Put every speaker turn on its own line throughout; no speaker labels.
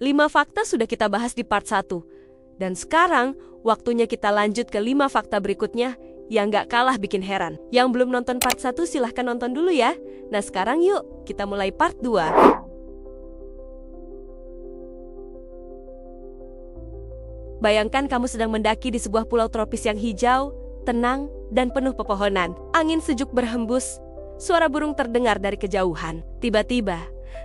5 fakta sudah kita bahas di part 1. Dan sekarang, waktunya kita lanjut ke 5 fakta berikutnya yang gak kalah bikin heran. Yang belum nonton part 1 silahkan nonton dulu ya. Nah sekarang yuk, kita mulai part 2. Bayangkan kamu sedang mendaki di sebuah pulau tropis yang hijau, tenang, dan penuh pepohonan. Angin sejuk berhembus, suara burung terdengar dari kejauhan. Tiba-tiba,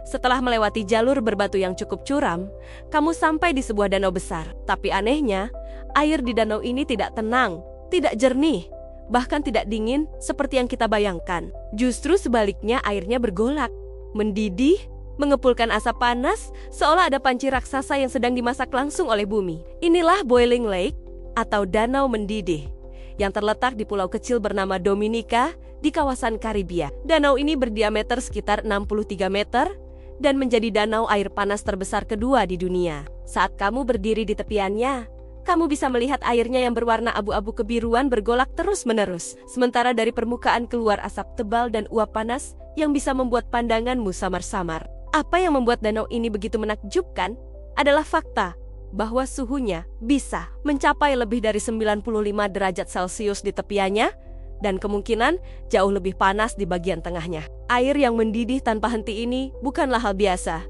setelah melewati jalur berbatu yang cukup curam, kamu sampai di sebuah danau besar. Tapi anehnya, air di danau ini tidak tenang, tidak jernih, bahkan tidak dingin seperti yang kita bayangkan. Justru sebaliknya airnya bergolak, mendidih, mengepulkan asap panas, seolah ada panci raksasa yang sedang dimasak langsung oleh bumi. Inilah Boiling Lake, atau Danau Mendidih, yang terletak di pulau kecil bernama Dominica di kawasan Karibia. Danau ini berdiameter sekitar 63 meter dan menjadi danau air panas terbesar kedua di dunia. Saat kamu berdiri di tepiannya, kamu bisa melihat airnya yang berwarna abu-abu kebiruan bergolak terus-menerus. Sementara dari permukaan keluar asap tebal dan uap panas yang bisa membuat pandanganmu samar-samar. Apa yang membuat danau ini begitu menakjubkan adalah fakta bahwa suhunya bisa mencapai lebih dari 95 derajat Celcius di tepiannya dan kemungkinan jauh lebih panas di bagian tengahnya. Air yang mendidih tanpa henti ini bukanlah hal biasa.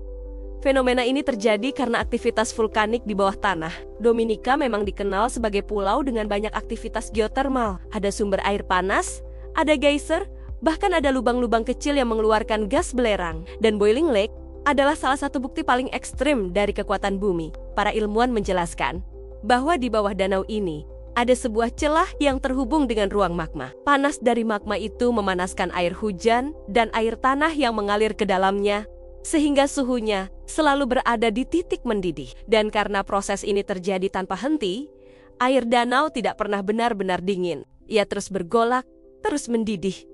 Fenomena ini terjadi karena aktivitas vulkanik di bawah tanah. Dominica memang dikenal sebagai pulau dengan banyak aktivitas geotermal. Ada sumber air panas, ada geyser, bahkan ada lubang-lubang kecil yang mengeluarkan gas belerang. Dan Boiling Lake adalah salah satu bukti paling ekstrim dari kekuatan bumi. Para ilmuwan menjelaskan bahwa di bawah danau ini ada sebuah celah yang terhubung dengan ruang magma. Panas dari magma itu memanaskan air hujan dan air tanah yang mengalir ke dalamnya, sehingga suhunya selalu berada di titik mendidih. Dan karena proses ini terjadi tanpa henti, air danau tidak pernah benar-benar dingin. Ia terus bergolak, terus mendidih,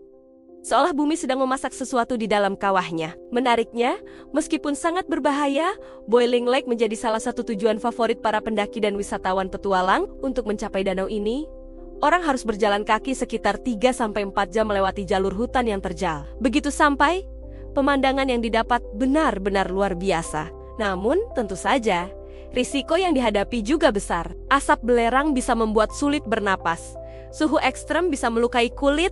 seolah bumi sedang memasak sesuatu di dalam kawahnya. Menariknya, meskipun sangat berbahaya, Boiling Lake menjadi salah satu tujuan favorit para pendaki dan wisatawan petualang. Untuk mencapai danau ini, orang harus berjalan kaki sekitar 3-4 jam melewati jalur hutan yang terjal. Begitu sampai, pemandangan yang didapat benar-benar luar biasa. Namun, tentu saja, risiko yang dihadapi juga besar. Asap belerang bisa membuat sulit bernapas, suhu ekstrem bisa melukai kulit,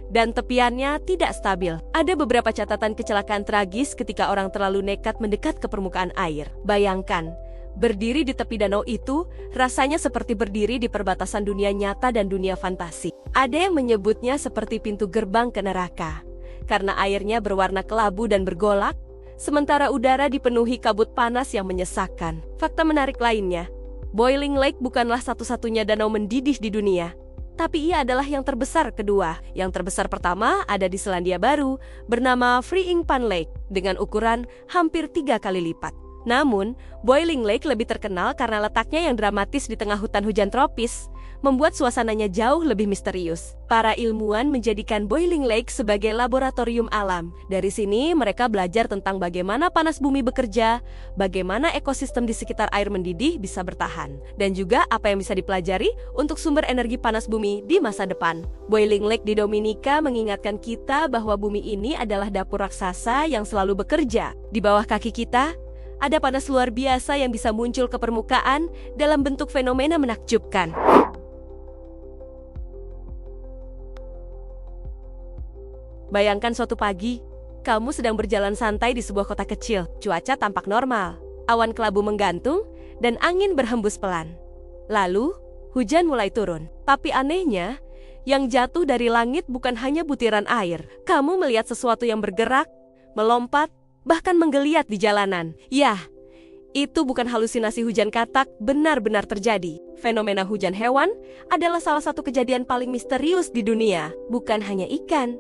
dan tepiannya tidak stabil. Ada beberapa catatan kecelakaan tragis ketika orang terlalu nekat mendekat ke permukaan air. Bayangkan, berdiri di tepi danau itu rasanya seperti berdiri di perbatasan dunia nyata dan dunia fantasi. Ada yang menyebutnya seperti pintu gerbang ke neraka, karena airnya berwarna kelabu dan bergolak, sementara udara dipenuhi kabut panas yang menyesakkan. Fakta menarik lainnya, Boiling Lake bukanlah satu-satunya danau mendidih di dunia, tapi ia adalah yang terbesar kedua. Yang terbesar pertama ada di Selandia Baru, bernama Freeing Pan Lake, dengan ukuran hampir 3 kali lipat. Namun, Boiling Lake lebih terkenal karena letaknya yang dramatis di tengah hutan hujan tropis, membuat suasananya jauh lebih misterius. Para ilmuwan menjadikan Boiling Lake sebagai laboratorium alam. Dari sini, mereka belajar tentang bagaimana panas bumi bekerja, bagaimana ekosistem di sekitar air mendidih bisa bertahan, dan juga apa yang bisa dipelajari untuk sumber energi panas bumi di masa depan. Boiling Lake di Dominica mengingatkan kita bahwa bumi ini adalah dapur raksasa yang selalu bekerja. Di bawah kaki kita, ada panas luar biasa yang bisa muncul ke permukaan dalam bentuk fenomena menakjubkan. Bayangkan suatu pagi, kamu sedang berjalan santai di sebuah kota kecil. Cuaca tampak normal, awan kelabu menggantung, dan angin berhembus pelan. Lalu, hujan mulai turun. Tapi anehnya, yang jatuh dari langit bukan hanya butiran air. Kamu melihat sesuatu yang bergerak, melompat, bahkan menggeliat di jalanan. Yah, itu bukan halusinasi hujan katak, benar-benar terjadi. Fenomena hujan hewan adalah salah satu kejadian paling misterius di dunia. Bukan hanya ikan,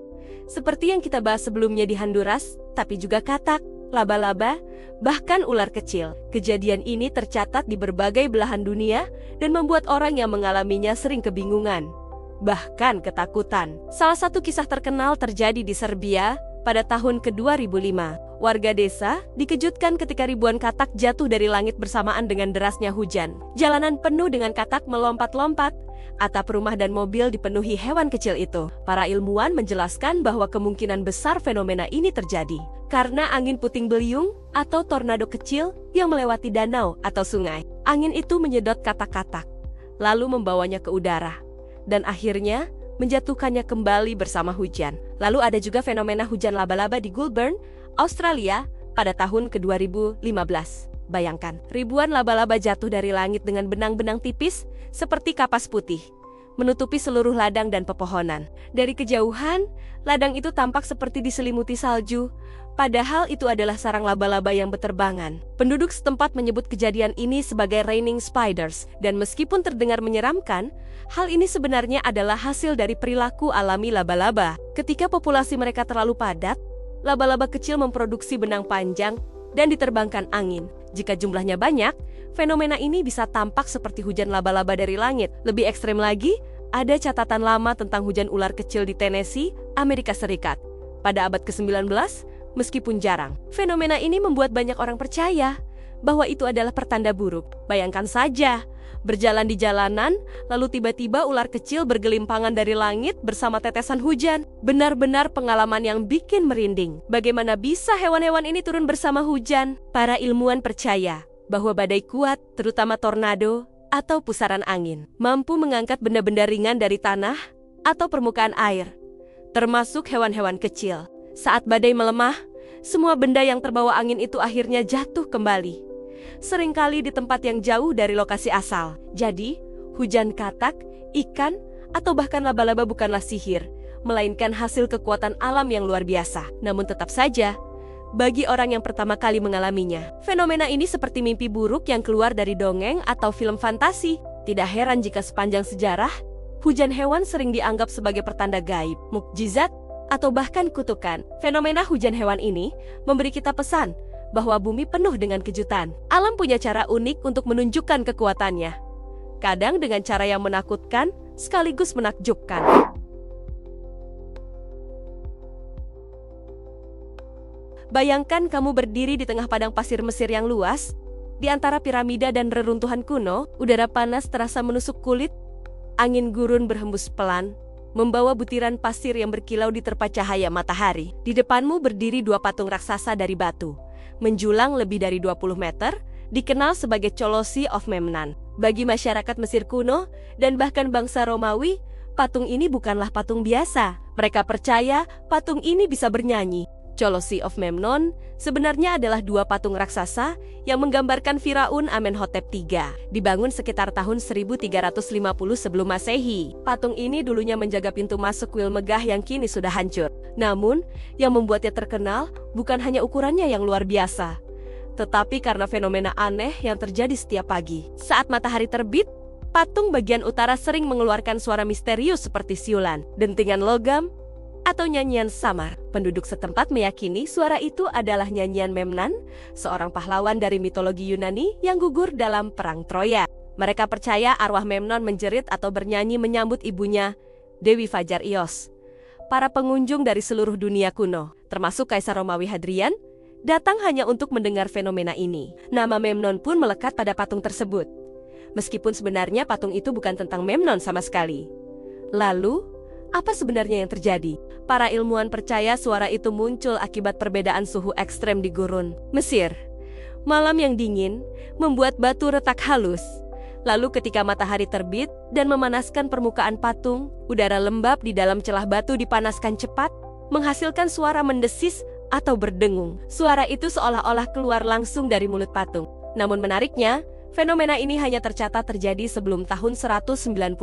seperti yang kita bahas sebelumnya di Honduras, tapi juga katak, laba-laba, bahkan ular kecil. Kejadian ini tercatat di berbagai belahan dunia dan membuat orang yang mengalaminya sering kebingungan, bahkan ketakutan. Salah satu kisah terkenal terjadi di Serbia pada tahun ke-2005. Warga desa dikejutkan ketika ribuan katak jatuh dari langit bersamaan dengan derasnya hujan. Jalanan penuh dengan katak melompat-lompat. Atap rumah dan mobil dipenuhi hewan kecil itu. Para ilmuwan menjelaskan bahwa kemungkinan besar fenomena ini terjadi karena angin puting beliung atau tornado kecil yang melewati danau atau sungai. Angin itu menyedot katak-katak, lalu membawanya ke udara, dan akhirnya menjatuhkannya kembali bersama hujan. Lalu ada juga fenomena hujan laba-laba di Goulburn, Australia pada tahun ke-2015. Bayangkan, ribuan laba-laba jatuh dari langit dengan benang-benang tipis seperti kapas putih, menutupi seluruh ladang dan pepohonan. Dari kejauhan, ladang itu tampak seperti diselimuti salju, padahal itu adalah sarang laba-laba yang berterbangan. Penduduk setempat menyebut kejadian ini sebagai raining spiders, dan meskipun terdengar menyeramkan, hal ini sebenarnya adalah hasil dari perilaku alami laba-laba. Ketika populasi mereka terlalu padat, laba-laba kecil memproduksi benang panjang dan diterbangkan angin. Jika jumlahnya banyak, fenomena ini bisa tampak seperti hujan laba-laba dari langit. Lebih ekstrem lagi, ada catatan lama tentang hujan ular kecil di Tennessee, Amerika Serikat. Pada abad ke-19, meskipun jarang, fenomena ini membuat banyak orang percaya bahwa itu adalah pertanda buruk. Bayangkan saja, berjalan di jalanan, lalu tiba-tiba ular kecil bergelimpangan dari langit bersama tetesan hujan. Benar-benar pengalaman yang bikin merinding. Bagaimana bisa hewan-hewan ini turun bersama hujan? Para ilmuwan percaya bahwa badai kuat, terutama tornado atau pusaran angin, mampu mengangkat benda-benda ringan dari tanah atau permukaan air, termasuk hewan-hewan kecil. Saat badai melemah, semua benda yang terbawa angin itu akhirnya jatuh kembali, seringkali di tempat yang jauh dari lokasi asal. Jadi, hujan katak, ikan, atau bahkan laba-laba bukanlah sihir, melainkan hasil kekuatan alam yang luar biasa. Namun tetap saja, bagi orang yang pertama kali mengalaminya, fenomena ini seperti mimpi buruk yang keluar dari dongeng atau film fantasi. Tidak heran jika sepanjang sejarah, hujan hewan sering dianggap sebagai pertanda gaib, mukjizat, atau bahkan kutukan. Fenomena hujan hewan ini memberi kita pesan bahwa bumi penuh dengan kejutan. Alam punya cara unik untuk menunjukkan kekuatannya. Kadang dengan cara yang menakutkan, sekaligus menakjubkan. Bayangkan kamu berdiri di tengah padang pasir Mesir yang luas, di antara piramida dan reruntuhan kuno. Udara panas terasa menusuk kulit, angin gurun berhembus pelan, membawa butiran pasir yang berkilau diterpa cahaya matahari. Di depanmu berdiri dua patung raksasa dari batu, menjulang lebih dari 20 meter, dikenal sebagai Colossi of Memnon. Bagi masyarakat Mesir kuno dan bahkan bangsa Romawi, patung ini bukanlah patung biasa. Mereka percaya patung ini bisa bernyanyi. Colossi of Memnon sebenarnya adalah dua patung raksasa yang menggambarkan Firaun Amenhotep III. Dibangun sekitar tahun 1350 sebelum Masehi. Patung ini dulunya menjaga pintu masuk kuil megah yang kini sudah hancur. Namun, yang membuatnya terkenal bukan hanya ukurannya yang luar biasa, tetapi karena fenomena aneh yang terjadi setiap pagi. Saat matahari terbit, patung bagian utara sering mengeluarkan suara misterius seperti siulan, dentingan logam, atau nyanyian samar. Penduduk setempat meyakini suara itu adalah nyanyian Memnon, seorang pahlawan dari mitologi Yunani yang gugur dalam Perang Troya. Mereka percaya arwah Memnon menjerit atau bernyanyi menyambut ibunya, Dewi Fajar Ios. Para pengunjung dari seluruh dunia kuno, termasuk Kaisar Romawi Hadrian, datang hanya untuk mendengar fenomena ini. Nama Memnon pun melekat pada patung tersebut, meskipun sebenarnya patung itu bukan tentang Memnon sama sekali. Lalu, apa sebenarnya yang terjadi? Para ilmuwan percaya suara itu muncul akibat perbedaan suhu ekstrem di gurun Mesir. Malam yang dingin membuat batu retak halus. Lalu ketika matahari terbit dan memanaskan permukaan patung, udara lembab di dalam celah batu dipanaskan cepat, menghasilkan suara mendesis atau berdengung. Suara itu seolah-olah keluar langsung dari mulut patung. Namun menariknya, fenomena ini hanya tercatat terjadi sebelum tahun 199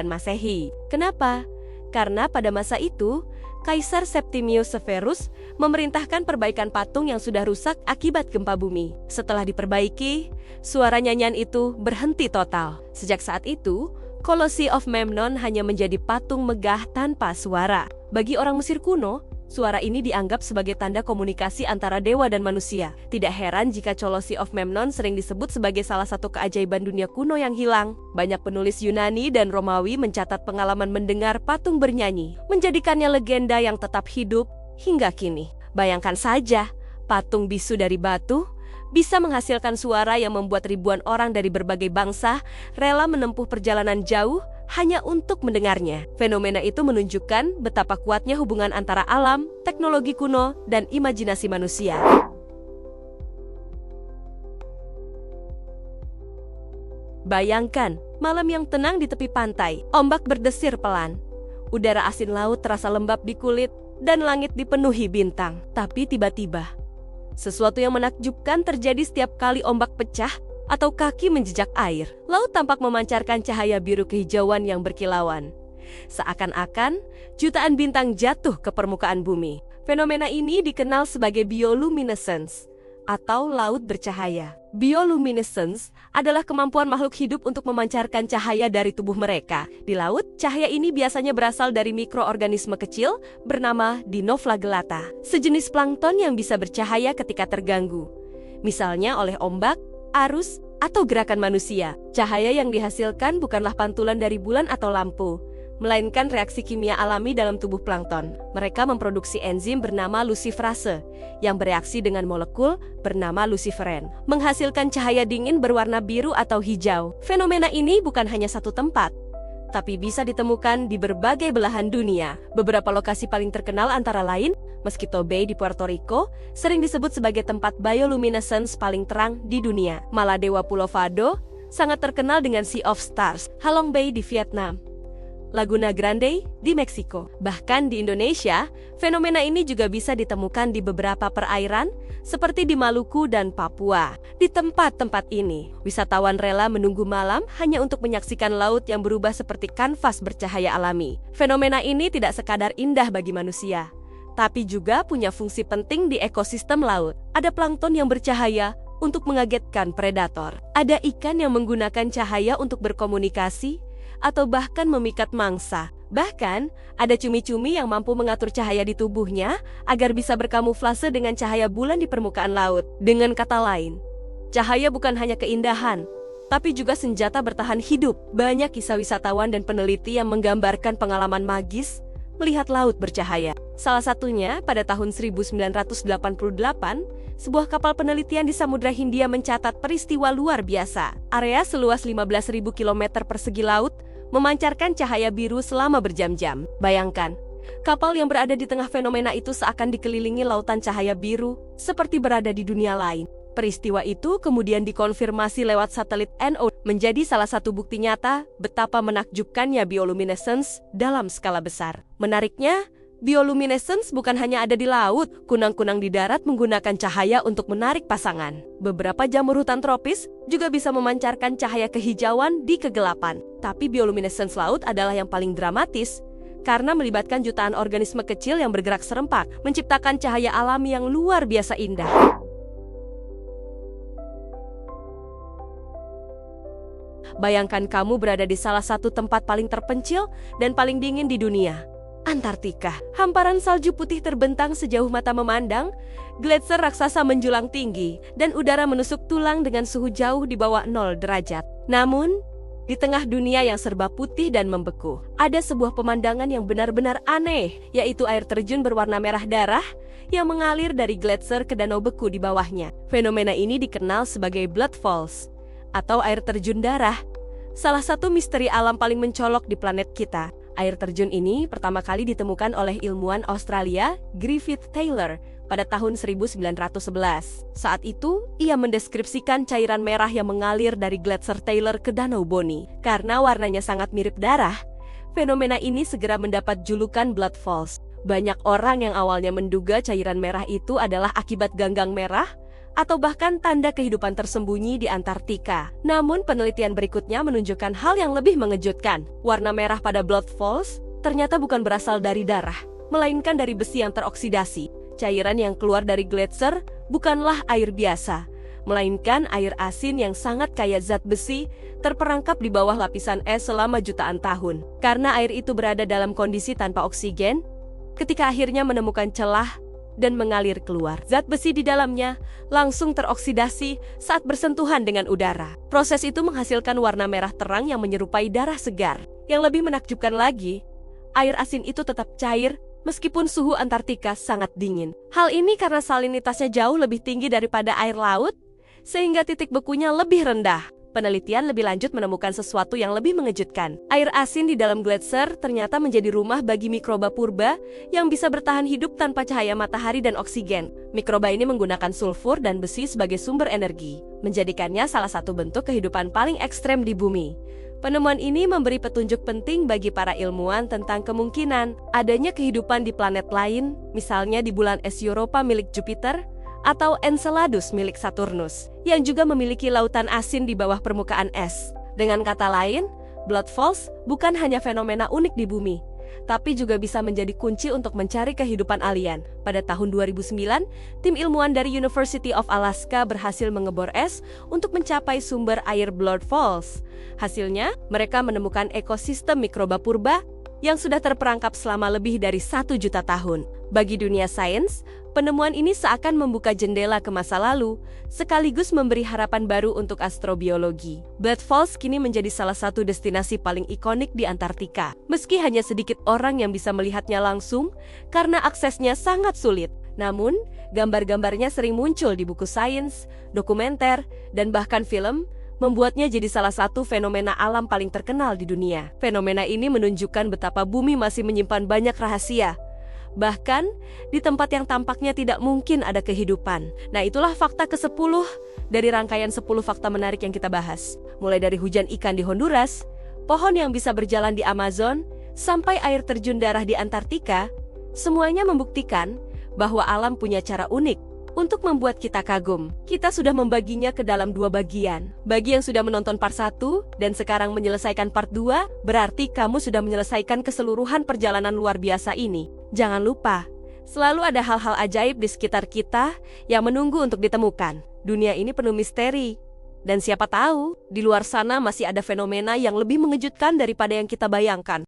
Masehi. Kenapa? Karena pada masa itu, Kaisar Septimius Severus memerintahkan perbaikan patung yang sudah rusak akibat gempa bumi. Setelah diperbaiki, suara nyanyian itu berhenti total. Sejak saat itu, Colossi of Memnon hanya menjadi patung megah tanpa suara. Bagi orang Mesir kuno, suara ini dianggap sebagai tanda komunikasi antara dewa dan manusia. Tidak heran jika Colossi of Memnon sering disebut sebagai salah satu keajaiban dunia kuno yang hilang. Banyak penulis Yunani dan Romawi mencatat pengalaman mendengar patung bernyanyi, menjadikannya legenda yang tetap hidup hingga kini. Bayangkan saja, Patung bisu dari batu bisa menghasilkan suara yang membuat ribuan orang dari berbagai bangsa rela menempuh perjalanan jauh hanya untuk mendengarnya. Fenomena itu menunjukkan betapa kuatnya hubungan antara alam, teknologi kuno, dan imajinasi manusia. Bayangkan, malam yang tenang di tepi pantai, ombak berdesir pelan. Udara asin laut terasa lembab di kulit, dan langit dipenuhi bintang. Tapi tiba-tiba, sesuatu yang menakjubkan terjadi setiap kali ombak pecah atau kaki menjejak air. Laut tampak memancarkan cahaya biru kehijauan yang berkilauan. Seakan-akan jutaan bintang jatuh ke permukaan bumi. Fenomena ini dikenal sebagai bioluminescence atau laut bercahaya. Bioluminescence adalah kemampuan makhluk hidup untuk memancarkan cahaya dari tubuh mereka. Di laut, cahaya ini biasanya berasal dari mikroorganisme kecil bernama Dinoflagellata, sejenis plankton yang bisa bercahaya ketika terganggu, misalnya oleh ombak, arus, atau gerakan manusia. Cahaya yang dihasilkan bukanlah pantulan dari bulan atau lampu, melainkan reaksi kimia alami dalam tubuh plankton. Mereka memproduksi enzim bernama luciferase yang bereaksi dengan molekul bernama luciferin, menghasilkan cahaya dingin berwarna biru atau hijau. Fenomena ini bukan hanya satu tempat, tapi bisa ditemukan di berbagai belahan dunia. Beberapa lokasi paling terkenal antara lain, Mosquito Bay di Puerto Rico sering disebut sebagai tempat bioluminescence paling terang di dunia. Maladewa Pulau Fado sangat terkenal dengan Sea of Stars. Halong Bay di Vietnam, Laguna Grande di Meksiko. Bahkan di Indonesia, fenomena ini juga bisa ditemukan di beberapa perairan seperti di Maluku dan Papua. Di tempat-tempat ini, wisatawan rela menunggu malam hanya untuk menyaksikan laut yang berubah seperti kanvas bercahaya alami. Fenomena ini tidak sekadar indah bagi manusia, tapi juga punya fungsi penting di ekosistem laut. Ada plankton yang bercahaya untuk mengagetkan predator. Ada ikan yang menggunakan cahaya untuk berkomunikasi atau bahkan memikat mangsa. Bahkan, ada cumi-cumi yang mampu mengatur cahaya di tubuhnya agar bisa berkamuflase dengan cahaya bulan di permukaan laut. Dengan kata lain, cahaya bukan hanya keindahan, tapi juga senjata bertahan hidup. Banyak kisah wisatawan dan peneliti yang menggambarkan pengalaman magis melihat laut bercahaya. Salah satunya pada tahun 1988, sebuah kapal penelitian di Samudra Hindia mencatat peristiwa luar biasa. Area seluas 15.000 km persegi laut memancarkan cahaya biru selama berjam-jam. Bayangkan, kapal yang berada di tengah fenomena itu seakan dikelilingi lautan cahaya biru, seperti berada di dunia lain. Peristiwa itu kemudian dikonfirmasi lewat satelit NO, menjadi salah satu bukti nyata betapa menakjubkannya bioluminescence dalam skala besar. Menariknya, bioluminescence bukan hanya ada di laut, kunang-kunang di darat menggunakan cahaya untuk menarik pasangan. Beberapa jamur hutan tropis juga bisa memancarkan cahaya kehijauan di kegelapan. Tapi bioluminescence laut adalah yang paling dramatis, karena melibatkan jutaan organisme kecil yang bergerak serempak, menciptakan cahaya alami yang luar biasa indah. Bayangkan kamu berada di salah satu tempat paling terpencil dan paling dingin di dunia, Antartika. Hamparan salju putih terbentang sejauh mata memandang, gletser raksasa menjulang tinggi, dan udara menusuk tulang dengan suhu jauh di bawah 0 derajat. Namun, di tengah dunia yang serba putih dan membeku, ada sebuah pemandangan yang benar-benar aneh, yaitu air terjun berwarna merah darah yang mengalir dari gletser ke danau beku di bawahnya. Fenomena ini dikenal sebagai Blood Falls, atau air terjun darah, salah satu misteri alam paling mencolok di planet kita. Air terjun ini pertama kali ditemukan oleh ilmuwan Australia, Griffith Taylor, pada tahun 1911. Saat itu, ia mendeskripsikan cairan merah yang mengalir dari gletser Taylor ke Danau Boni. Karena warnanya sangat mirip darah, fenomena ini segera mendapat julukan Blood Falls. Banyak orang yang awalnya menduga cairan merah itu adalah akibat ganggang merah, atau bahkan tanda kehidupan tersembunyi di Antartika. Namun penelitian berikutnya menunjukkan hal yang lebih mengejutkan. Warna merah pada Blood Falls ternyata bukan berasal dari darah, melainkan dari besi yang teroksidasi. Cairan yang keluar dari gletser bukanlah air biasa, melainkan air asin yang sangat kaya zat besi terperangkap di bawah lapisan es selama jutaan tahun. Karena air itu berada dalam kondisi tanpa oksigen, ketika akhirnya menemukan celah dan mengalir keluar, zat besi di dalamnya langsung teroksidasi saat bersentuhan dengan udara. Proses itu menghasilkan warna merah terang yang menyerupai darah segar. Yang lebih menakjubkan lagi, air asin itu tetap cair meskipun suhu Antartika sangat dingin. Hal ini karena salinitasnya jauh lebih tinggi daripada air laut, sehingga titik bekunya lebih rendah. Penelitian lebih lanjut menemukan sesuatu yang lebih mengejutkan. Air asin di dalam gletser ternyata menjadi rumah bagi mikroba purba yang bisa bertahan hidup tanpa cahaya matahari dan oksigen. Mikroba ini menggunakan sulfur dan besi sebagai sumber energi, menjadikannya salah satu bentuk kehidupan paling ekstrem di bumi. Penemuan ini memberi petunjuk penting bagi para ilmuwan tentang kemungkinan adanya kehidupan di planet lain, misalnya di bulan es Europa milik Jupiter, atau Enceladus milik Saturnus, yang juga memiliki lautan asin di bawah permukaan es. Dengan kata lain, Blood Falls bukan hanya fenomena unik di bumi, tapi juga bisa menjadi kunci untuk mencari kehidupan alien. Pada tahun 2009, tim ilmuwan dari University of Alaska berhasil mengebor es untuk mencapai sumber air Blood Falls. Hasilnya, mereka menemukan ekosistem mikroba purba yang sudah terperangkap selama lebih dari 1 juta tahun. Bagi dunia sains, penemuan ini seakan membuka jendela ke masa lalu, sekaligus memberi harapan baru untuk astrobiologi. Blood Falls kini menjadi salah satu destinasi paling ikonik di Antartika. Meski hanya sedikit orang yang bisa melihatnya langsung, karena aksesnya sangat sulit. Namun, gambar-gambarnya sering muncul di buku sains, dokumenter, dan bahkan film, membuatnya jadi salah satu fenomena alam paling terkenal di dunia. Fenomena ini menunjukkan betapa bumi masih menyimpan banyak rahasia, bahkan di tempat yang tampaknya tidak mungkin ada kehidupan. Nah, itulah fakta ke-10 dari rangkaian 10 fakta menarik yang kita bahas. Mulai dari hujan ikan di Honduras, pohon yang bisa berjalan di Amazon, sampai air terjun darah di Antartika, semuanya membuktikan bahwa alam punya cara unik untuk membuat kita kagum. Kita sudah membaginya ke dalam 2 bagian. Bagi yang sudah menonton part 1 dan sekarang menyelesaikan part 2, berarti kamu sudah menyelesaikan keseluruhan perjalanan luar biasa ini. Jangan lupa, selalu ada hal-hal ajaib di sekitar kita yang menunggu untuk ditemukan. Dunia ini penuh misteri. Dan siapa tahu, di luar sana masih ada fenomena yang lebih mengejutkan daripada yang kita bayangkan.